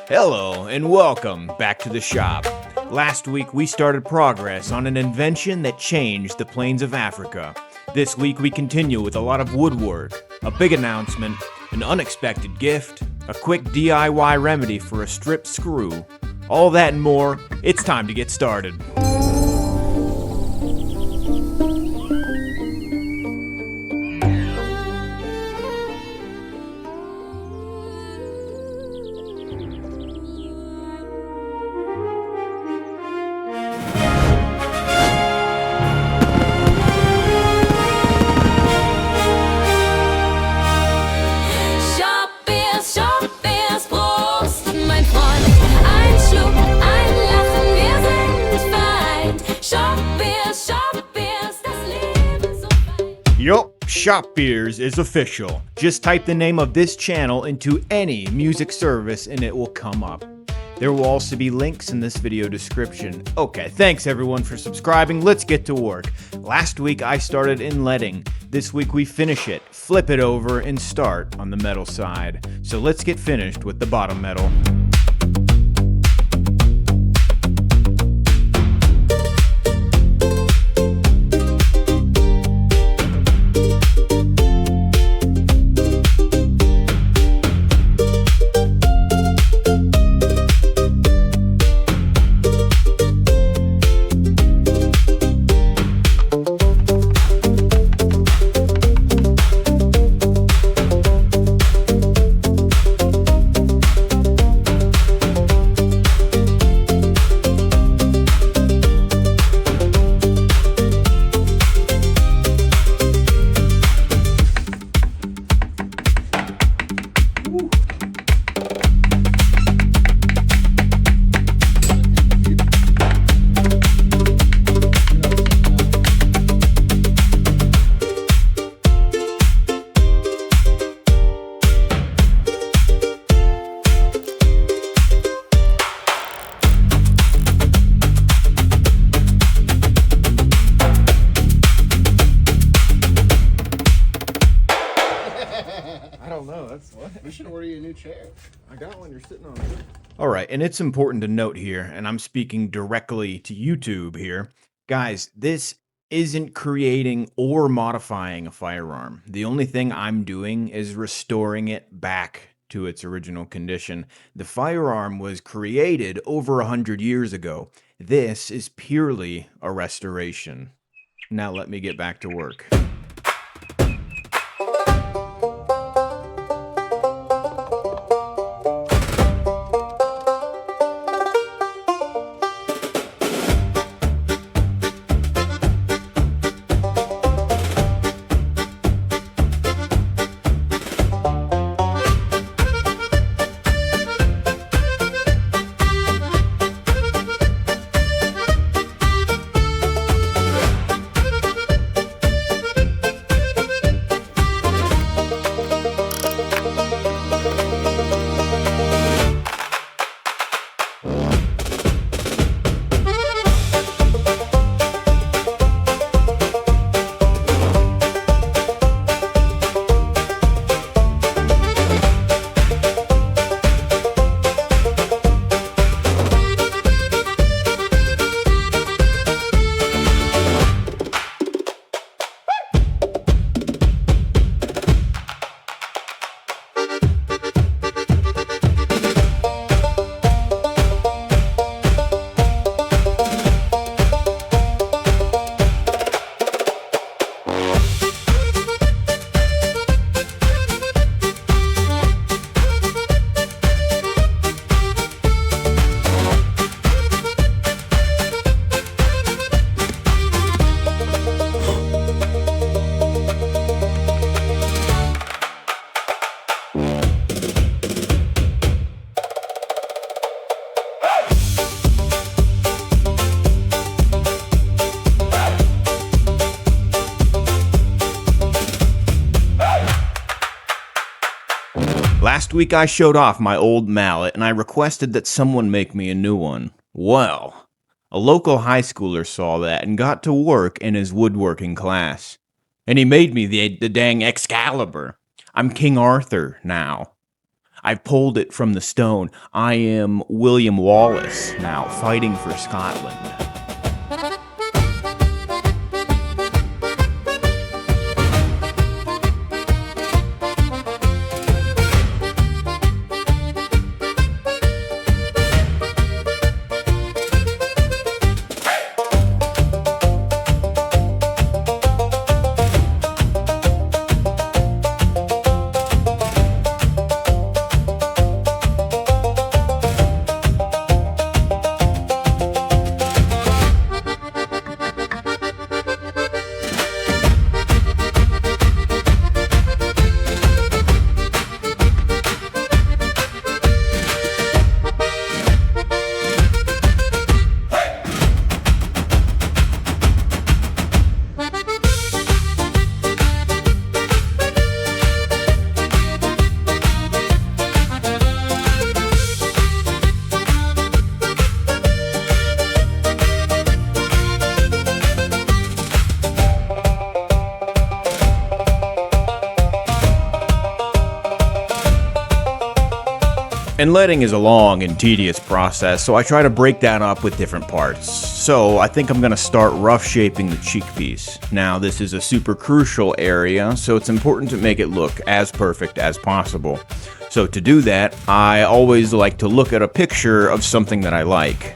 Hello and welcome back to the shop. Last week we started progress on an invention that changed the plains of Africa. This week we continue with a lot of woodwork, a big announcement, an unexpected gift, a quick DIY remedy for a stripped screw. All that and more, it's time to get started. Yup, Shop Beers is official. Just type the name of this channel into any music service and it will come up. There will also be links in this video description. Okay, thanks everyone for subscribing. Let's get to work. Last week I started inletting. This week we finish it, flip it over, and start on the metal side. So let's get finished with the bottom metal. We should order you a new chair. I got one, you're sitting on it. Alright, and it's important to note here, and I'm speaking directly to YouTube here. Guys, this isn't creating or modifying a firearm. The only thing I'm doing is restoring it back to its original condition. The firearm was created over 100 years ago. This is purely a restoration. Now let me get back to work. Last week I showed off my old mallet and I requested that someone make me a new one. Well, a local high schooler saw that and got to work in his woodworking class. And he made me the dang Excalibur. I'm King Arthur now. I pulled it from the stone. I am William Wallace now, fighting for Scotland. Inletting is a long and tedious process, so I try to break that up with different parts. So I think I'm going to start rough shaping the cheek piece. Now this is a super crucial area, so it's important to make it look as perfect as possible. So to do that, I always like to look at a picture of something that I like.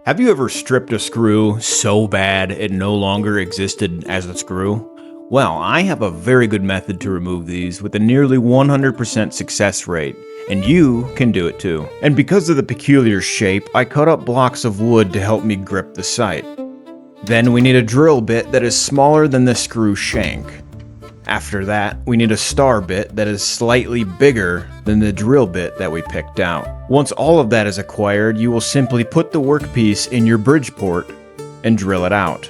Have you ever stripped a screw so bad it no longer existed as a screw? Well, I have a very good method to remove these with a nearly 100% success rate, and you can do it too. And because of the peculiar shape, I cut up blocks of wood to help me grip the sight. Then we need a drill bit that is smaller than the screw shank. After that, we need a star bit that is slightly bigger than the drill bit that we picked out. Once all of that is acquired, you will simply put the workpiece in your Bridgeport and drill it out.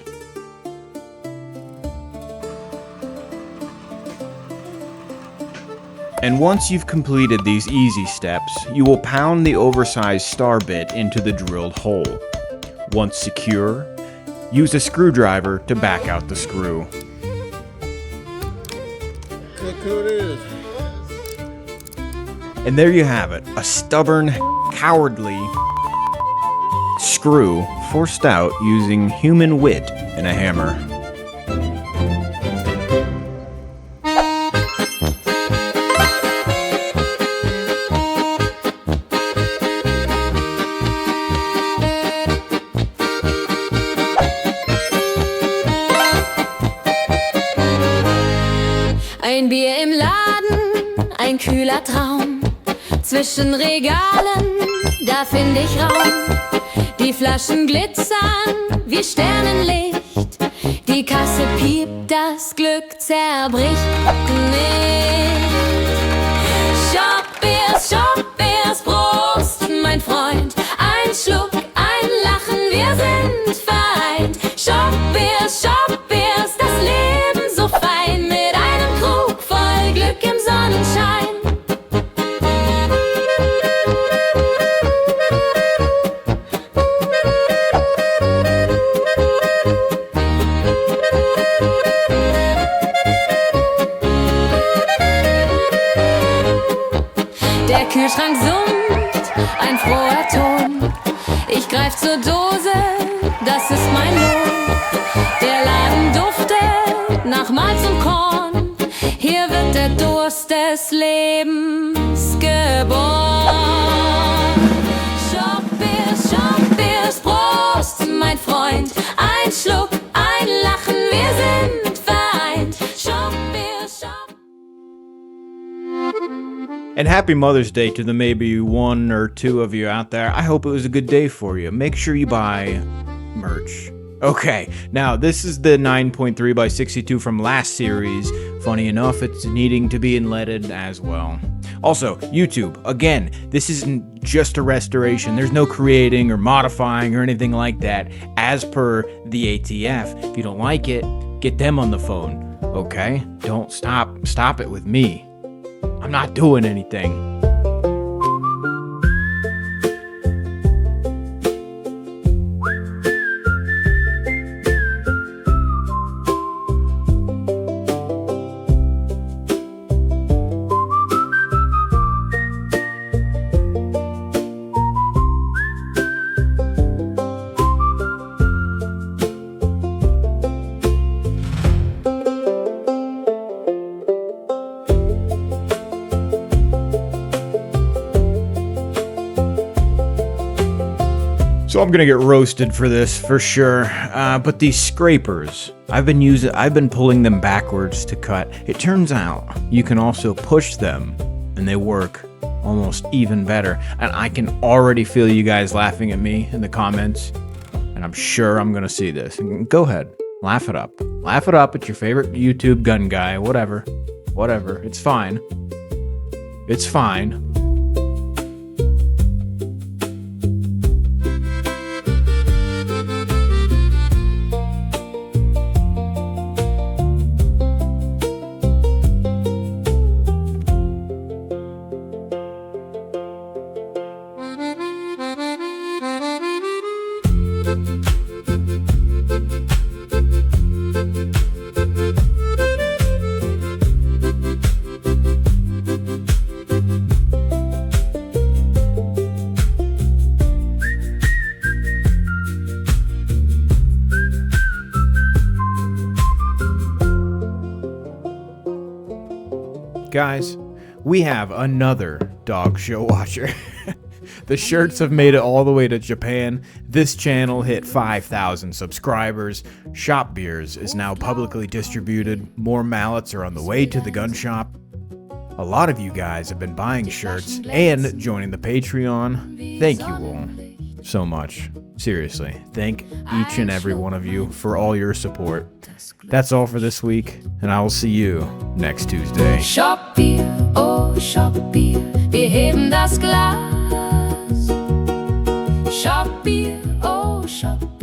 And once you've completed these easy steps, you will pound the oversized star bit into the drilled hole. Once secure, use a screwdriver to back out the screw. Look who it is. And there you have it, a stubborn, cowardly screw forced out using human wit and a hammer. Ein Bier im Laden, ein kühler Traum. Zwischen Regalen, da find ich Raum. Die Flaschen glitzern wie Sternenlicht. Die Kasse piept, das Glück zerbricht nicht. Shop Beers, Prost, mein Freund. Ein Schluck, ein Lachen, wir sind vereint. Shop Beers, das Leben so fein. Mit einem Krug voll Glück im Sonnenschein. Der Kühlschrank summt, ein froher Ton. Ich greif zur Dose, das ist mein Lohn. Der Laden duftet nach Malz und Korn. Hier wird der Durst des Lebens geboren. Shop Beers, Prost, mein Freund. Ein Schluck, ein Lachen, wir sind vereint. Shop Beers. And happy Mother's Day to the maybe one or two of you out there. I hope it was a good day for you. Make sure you buy merch. Okay, now this is the 9.3 by 62 from last series. Funny enough, it's needing to be inletted as well. Also, YouTube, again, this isn't just a restoration. There's no creating or modifying or anything like that. As per the ATF, if you don't like it, get them on the phone, okay? Don't stop it with me. I'm not doing anything. So I'm gonna get roasted for this for sure. But these scrapers, I've been pulling them backwards to cut. It turns out you can also push them, and they work almost even better. And I can already feel you guys laughing at me in the comments, and I'm sure I'm gonna see this. Go ahead, laugh it up. Laugh it up at your favorite YouTube gun guy, whatever. It's fine. It's fine. Guys, we have another dog show watcher. The shirts have made it all the way to Japan. This channel hit 5,000 subscribers. Shop Beers is now publicly distributed. More mallets are on the way to the gun shop. A lot of you guys have been buying shirts and joining the Patreon. Thank you all so much. Seriously, thank each and every one of you for all your support. That's all for this week, and I will see you next Tuesday. Shop Bier, oh Shop Bier, wir heben das Glas. Shop Bier, oh Shop